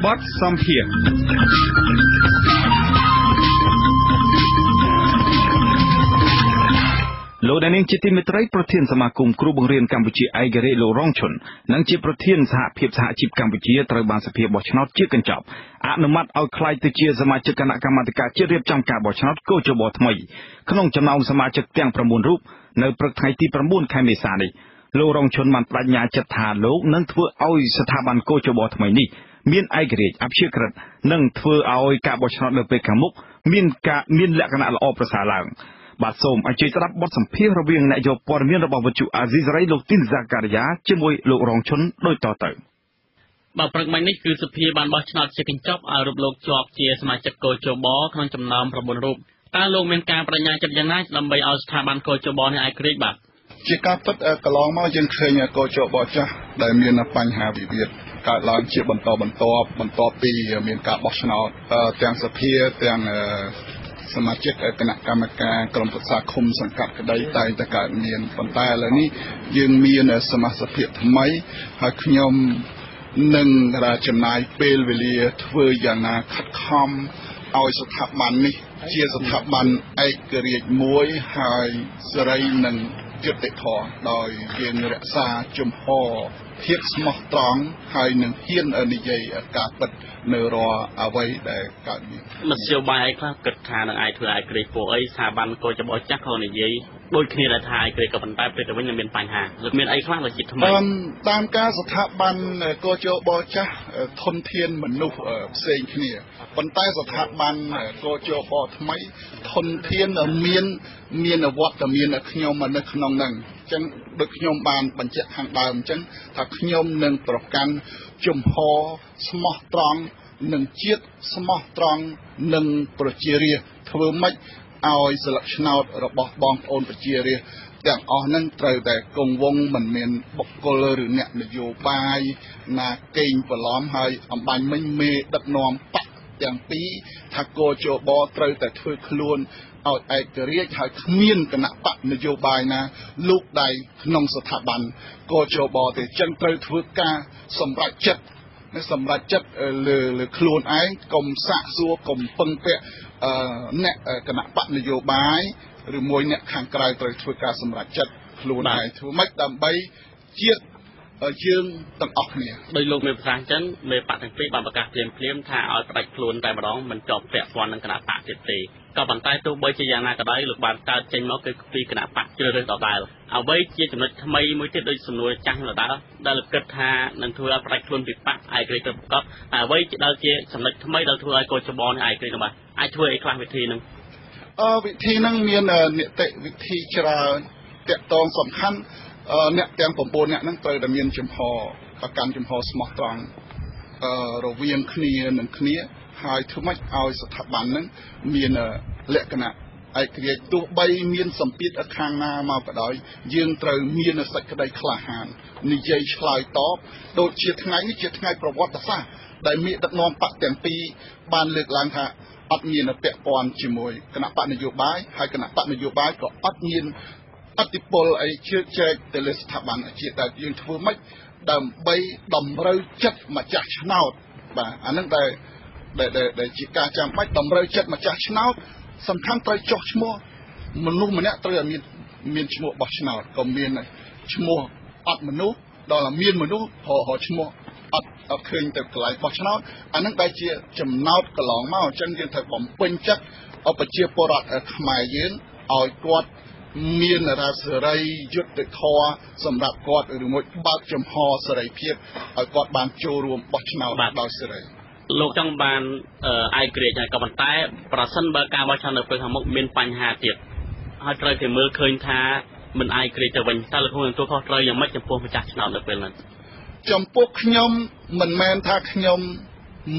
But some here. លោកដានីងជាទីមេត្រីប្រធានសមាគមគ្រូបង្រៀនកម្ពុជាឯករាជ្យលោករងឈុននិងជាប្រធានសហភាពសហជីពកម្ពុជាត្រូវបានសភាបោះឆ្នោតជាកញ្ចប់អនុម័តឲ្យក្លាយទៅជាសមាជិកគណៈកម្មាធិការជាតិរៀបចំការបោះឆ្នោតកោជបថ្មីក្នុងចំណោមសមាជិកទាំង9រូបនៅព្រឹកថ្ងៃទី9ខែមេសានេះលោករងឈុនបានបដិញ្ញាចិត្តថាលោកនឹងធ្វើឲ្យស្ថាប័នកោជបថ្មីនេះមានឯករាជ្យអព្យាក្រឹតនិងធ្វើឲ្យការបោះឆ្នោតនៅពេលខាងមុខមានលក្ខណៈល្អប្រសើរឡើងបាទសូមអញ្ជើញស្ដាប់បទសម្ភាសន៍រវាងអ្នកយកព័ត៌មានរបស់វិទ្យុអាស៊ីសេរីលោកទីនហ្សាការីយ៉ាជាមួយលោករងឈុនដូចតទៅបាទព្រឹកមិញនេះគឺសភាបានបោះឆ្នោតជាកញ្ចប់ឲ្យរូបលោកជាប់ជាសមាជិកកោជបក្នុងចំណោម9រូបតើលោកមានការបដិញ្ញាចិត្តយ៉ាងណាដើម្បីឲ្យស្ថាប័នកោជបនេះឯករាជ្យបាទជាការពិតកន្លងមកយើងឃើញកោជបចាស់ដែលមានបញ្ហាវិវាទកើតឡើងជាបន្តបន្ទាប់ពីមានការបោះឆ្នោតទាំងសភាទាំងសមាជិកគណៈកម្មការក្រុមប្រឹក្សាឃុំសង្កាត់ក្តីតែងតែកើតមានប៉ុន្តែឥឡូវនេះយើងមានសមាជិកថ្មីហើយខ្ញុំនឹងចំណាយពេលវេលាធ្វើយ៉ាងណាខិតខំឲ្យស្ថាប័ននេះជាស្ថាប័នឯករាជ្យមួយហើយសេរីនិងយុត្តិធម៌ដោយយើងរក្សាជំហរភាពស្មោះត្រង់ហើយនឹងហ៊ាននិយាយការពិតនៅរាល់អ្វីដែលកើតមានមធ្យោបាយខ្លះគិតថានឹងអាចធ្វើឲ្យក្រីពួកអីស្ថាប័នកោជបចាស់ក៏និយាយដូចគ្នាដែរថាឲ្យក្រីក៏ប៉ុន្តែពេលទៅវិញមានបញ្ហាលោកមានអីខ្លះលើជាថ្មីតាមការស្ថាប័នកោជបចាស់ធនធានមនុស្សផ្សេងគ្នាប៉ុន្តែស្ថាប័នកោជបថ្មីធនធានមានវត្តមានខ្ញុំនៅក្នុងហ្នឹងអញ្ចឹងដូចខ្ញុំបានបញ្ជាក់ខាងដើមអញ្ចឹងថាខ្ញុំនឹងប្រកាន់ជំហរស្មោះត្រង់នឹងជាតិស្មោះត្រង់នឹងប្រជារាស្ត្រធ្វើម៉េចឲ្យស្លឹកឆ្នោតរបស់បងប្អូនប្រជារាស្ត្រទាំងអស់នឹងត្រូវតែគង់វង្សមិនមានបុគ្គលឬអ្នកនយោបាយណាកេងប្រឡំហើយអំបញ្ញមិញមេដឹកនាំបកទាំងពីរថាកោជបត្រូវតែធ្វើខ្លួនឲ្យឯករាជ្យហើយគ្មានគណៈបកនយោបាយណាលោកដៃក្នុងស្ថាប័នកោជបទេចឹងត្រូវធ្វើការសម្រេចចិត្តលើខ្លួនឯងកុំសាកសួរកុំពឹងពាក់អ្នកគណៈបកនយោបាយឬមួយអ្នកខាងក្រៅត្រូវធ្វើការសម្រេចចិត្តខ្លួនឯងធ្វើម៉េចដើម្បីជាតិយើងទាំងអស់គ្នាដោយលោកមេប្រសាសន៍ចឹងមេបកទាំងពីរបានប្រកាសភ្លាមថាឲ្យផ្ដាច់ខ្លួនតែម្ដងមិនជាប់ពាក់ព័ន្ធនឹងគណៈបកទៀតទេក៏ប៉ុន្តែទោះបីជាយ៉ាងណាក៏ដោយលោកបានកើតចេញមកគឺពីគណៈបកជ្រើសរើសដដែលអ្វីជាចំណុចថ្មីមួយទៀតដូចសំណួរចាស់ដដែលលោកគិតថានឹងធ្វើឲ្យផ្ដាច់ខ្លួនពីបកឯករាជ្យទៅប្រកបអ្វីជាដល់ជាចំណុចថ្មីដែលធ្វើឲ្យកោជបនេះឯករាជ្យនោះបាទអាចធ្វើអីខ្លះវិធីហ្នឹងវិធីហ្នឹងមាននីតិវិធីច្រើនតាក់ទងសំខាន់អ្នកទាំង9អ្នកហ្នឹងត្រូវតែមានចំហប្រកាន់ចំហស្មោះត្រង់រវាងគ្នានឹងគ្នាហើយធ្វើម៉េចឲ្យស្ថាប័នហ្នឹងមានលក្ខណៈឯករាជ្យទោះបីមានសម្ពាធខាងណាមកក៏ដោយយើងត្រូវមានសេចក្តីក្លាហាននិយាយឆ្លើយតបដូចជាថ្ងៃនេះជាថ្ងៃប្រវត្តិសាស្ត្រដែលមេដឹកនាំបកទាំងពីរបានលើកឡើងថាអត់មានពាក់ព័ន្ធជាមួយគណៈបកនយោបាយហើយគណៈបកនយោបាយក៏អត់មានអតិពលអីជឿចែកទៅលើស្ថាប័នជាតិដែលយើងធ្វើម៉េចដើម្បីតម្រូវចិត្តម្ចាស់ឆ្នោតបាទអានឹងដែលជាការចាំបាច់តម្រូវចិត្តម្ចាស់ឆ្នោតសំខាន់ត្រូវចុះឈ្មោះមនុស្សម្នាក់ត្រូវតែមានឈ្មោះបោះឆ្នោតក៏មានឈ្មោះអត់មនុស្សដល់មានមនុស្សរកឈ្មោះអត់ឃើញទៅកន្លែងបោះឆ្នោតអានឹងដែលជាចំណោទកន្លងមកអញ្ចឹងយើងត្រូវបំពេញចិត្តប្រជាពលរដ្ឋខ្មែរយើងឲ្យគាត់មានរាជសេរីយុត្តិធម៌សម្រាប់គាត់ឬមួយបើកចំហសេរីភាពឲ្យគាត់បានចូលរួមបោះឆ្នោតដោយសេរីលោកចង់បានឯករាជ្យហើយក៏ប៉ុន្តែប្រសិនបើការបោះឆ្នោតនៅពេលខាងមុខមានបញ្ហាទៀតហើយត្រូវតែមើលឃើញថាមិនឯករាជ្យទៅវិញតើលោកគង់ទទួលខុសត្រូវយ៉ាងម៉េចចំពោះម្ចាស់ឆ្នោតនៅពេលហ្នឹងចំពោះខ្ញុំមិនមែនថាខ្ញុំ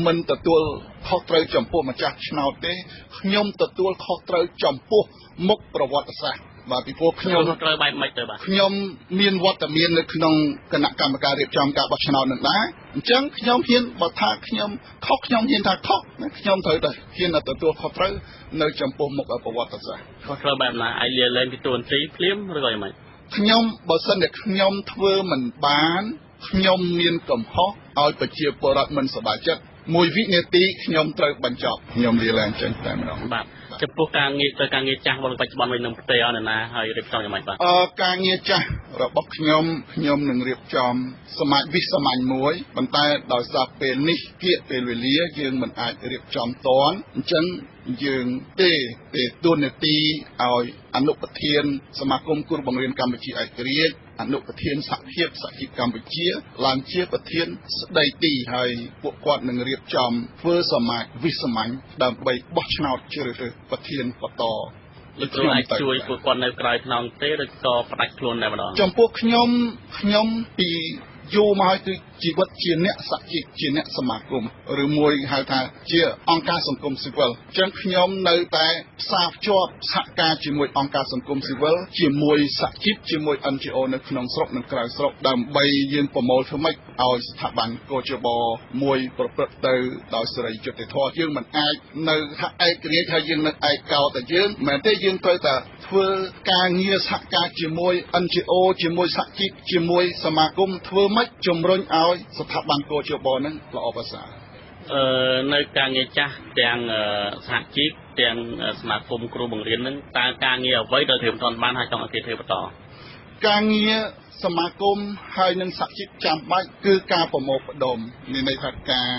មិនទទួលខុសត្រូវចំពោះម្ចាស់ឆ្នោតទេខ្ញុំទទួលខុសត្រូវចំពោះមុខប្រវត្តិសាស្ត្របាទពីព្រោះខ្ញុំត្រូវបែបម៉េចទៅបាទខ្ញុំមានវត្តមាននៅក្នុងគណៈកម្មការរៀបចំការបោះឆ្នោតនឹងដែរ ចឹងខ្ញុំហ៊ានបើថាខ្ញុំខុសខ្ញុំហ៊ានថាខុសខ្ញុំត្រូវតែហ៊ានទទួលខុសត្រូវនៅចំពោះមុខប្រវត្តិសាស្ត្រ ខុសត្រូវបែបណាអាចលាលែងពីតួនាទីភ្លាមឬក៏យ៉ាងម៉េច ខ្ញុំបើសិនតែខ្ញុំធ្វើមិនបានខ្ញុំមានកំហុសឲ្យប្រជាពលរដ្ឋមិនសប្បាយចិត្តមួយវិនាទីខ្ញុំត្រូវបញ្ចប់ខ្ញុំលាលែងចេញតែម្ដង បាទចំពោះការងារទៅការងារចាស់បច្ចុប្បន្នវិញនឹងផ្ទេរឲ្យណាហើយរៀបចំយ៉ាងម៉េចបាទការងារចាស់របស់ខ្ញុំនឹងរៀបចំសមាជវិសមាញមួយប៉ុន្តែដោយសារពេលនេះគៀកពេលវេលាយើងមិនអាចរៀបចំតាន់អញ្ចឹងយើងទេតួនាទីឲ្យអនុប្រធានសមាគមគ្រូបង្រៀនកម្ពុជាឯករាជ្យអនុប្រធានសហភាពសហជីពកម្ពុជាឡើងជាប្រធានស្ដីទីហើយពួកគាត់នឹងរៀបចំធ្វើសមាជវិសមាញដើម្បីបោះឆ្នោតជ្រើសរើសប្រធានបន្តលោកគ្រូអាចជួយពួកគាត់នៅក្រៅខ្នងទេឬក៏ផ្ដាច់ខ្លួនតែម្ដងចំពោះខ្ញុំពីយូរមកគឺជីវិតជាអ្នកសហជីពជាអ្នកសមាគមឬមួយហៅថាជាអង្គការសង្គមស៊ីវិលអញ្ចឹងខ្ញុំនៅតែផ្សារភ្ជាប់សហការជាមួយអង្គការសង្គមស៊ីវិលជាមួយសហជីពជាមួយ NGO នៅក្នុងស្រុកនិងក្រៅស្រុកដើម្បីយើងប្រមូលធ្វើម៉េចឲ្យស្ថាប័នកោជបមួយប្រព្រឹត្តទៅដោយសេរីយុត្តិធម៌យើងមិនអាចនៅថាឯករាជ្យហើយយើងនៅឯកោតែយើងមិនទេយើងត្រូវតែធ្វើការងារសហការជាមួយ NGO ជាមួយសហជីពជាមួយសមាគមធ្វើម៉េចជំរុញឲ្យស្ថាប័នកោជបនឹងល្អប្រសើរនៅការងារចាស់ទាំងសហជីពទាំងសមាគមគ្រូបង្រៀននឹងតើការងារអ្វីដែលធ្វើមិនទាន់បានហើយចង់ឲ្យគេធ្វើបន្តការងារសមាគមហើយនឹងសហជីពចាំបាច់គឺការប្រមូលផ្ដុំមានន័យថាការ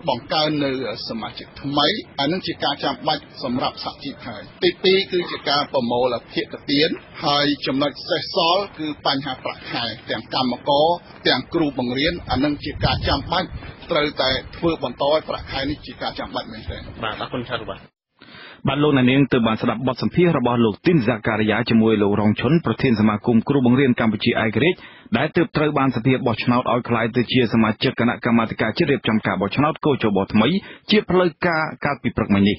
បង្កើននៅសមាជិកថ្មីអានឹងជាការចាំបាច់សម្រាប់សហជីពហើយទី2គឺជាការប្រមូលភាគទានហើយចំណុចសេសសល់គឺបញ្ហាប្រាក់ខែទាំងកម្មករទាំងគ្រូបង្រៀនអានឹងជាការចាំបាច់ត្រូវតែធ្វើបន្តឲ្យប្រាក់ខែនេះជាការចាំបាច់មែនទែនបាទអរគុណច្រើនបាទបាទលោកនាងទើបបានស្ដាប់បទសម្ភាសន៍របស់លោកទីនហ្សាការីយ៉ាជាមួយលោករងឈុនប្រធានសមាគមគ្រូបង្រៀនកម្ពុជាឯករាជ្យដែលទើបត្រូវបានសភាបោះឆ្នោតឲ្យក្លាយទៅជាសមាជិកគណៈកម្មាធិការជាតិរៀបចំការបោះឆ្នោតកោជបថ្មីជាផ្លូវការកាលពីព្រឹកមិញនេះ